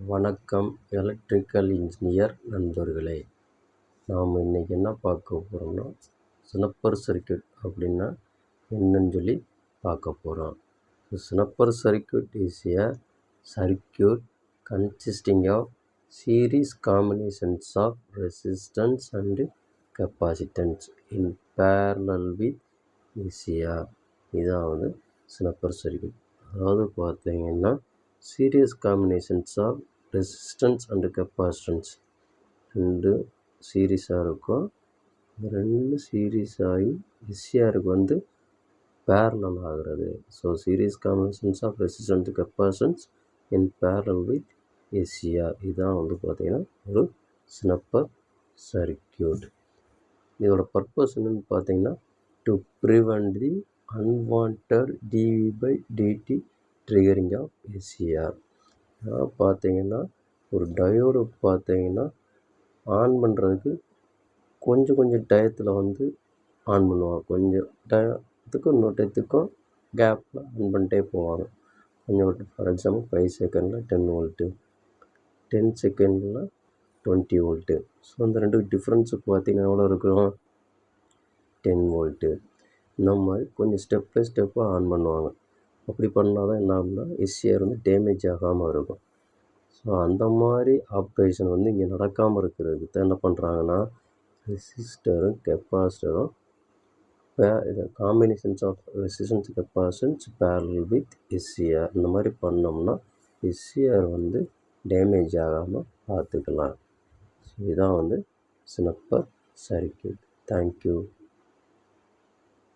வணக்கம் electrical engineer நண்பர்களே. நாம் இன்றைக்கி என்ன பார்க்க போகிறோம்னா, ஸ்னப்பர் சர்க்யூட் அப்படின்னா என்னன்னு சொல்லி பார்க்க போகிறோம். Snubber circuit is a circuit consisting of series combinations of resistance and capacitance in parallel with ஈஸியாக. இதான் வந்து ஸ்னப்பர் சர்க்யூட். அதாவது பார்த்தீங்கன்னா, series combinations of resistance and capacitance ரெண்டு சீரீஸாக இருக்கும். ரெண்டு சீரீஸ் ஆகி எஸ்சிஆருக்கு வந்து பேரலல் ஆகிறது. So series combinations of resistance capacitance in parallel with SCR. இதுதான் வந்து பார்த்திங்கன்னா ஒரு ஸ்னப்பர் சர்க்யூட். இதோட பர்பஸ் என்னென்னு பார்த்தீங்கன்னா, to prevent the unwanted dV/dt triggering of SCR. பார்த்தீங்கன்னா, ஒரு டயோடு பார்த்தீங்கன்னா ஆன் பண்ணுறதுக்கு கொஞ்சம் டயத்தில் வந்து ஆன் பண்ணுவாங்க. கொஞ்சம் டயத்துக்கும் இன்னொரு டயத்துக்கும் கேப்பில் ஆன் பண்ணிட்டே போவாங்க. கொஞ்சம் ஃபார் எக்ஸாம்பிள் 5 செகண்டில் 10 வோல்ட்டு, 10 செகண்டில் 20 வோல்ட்டு. ஸோ அந்த ரெண்டு டிஃப்ரென்ஸு பார்த்தீங்கன்னா எவ்வளோ இருக்கும்? 10 வோல்ட்டு. இந்த மாதிரி கொஞ்சம் ஸ்டெப் பை ஸ்டெப்பாக ஆன் பண்ணுவாங்க. அப்படி பண்ணால் தான் என்ன ஆகும்னா எஸ்சிஆர் வந்து டேமேஜ் ஆகாமல் இருக்கும். ஸோ அந்த மாதிரி ஆப்ரேஷன் வந்து இங்கே நடக்காமல் இருக்கிறதுக்கு தான் என்ன பண்ணுறாங்கன்னா, ரெசிஸ்டரும் கெப்பாசிட்டரும் இது combinations of resistance capacitance parallel with SCR இந்த மாதிரி பண்ணோம்னா எஸ்சிஆர் வந்து டேமேஜ் ஆகாமல் பார்த்துக்கலாம். ஸோ இதான் வந்து ஸ்னப்பர் சர்க்யூட். தேங்க்யூ.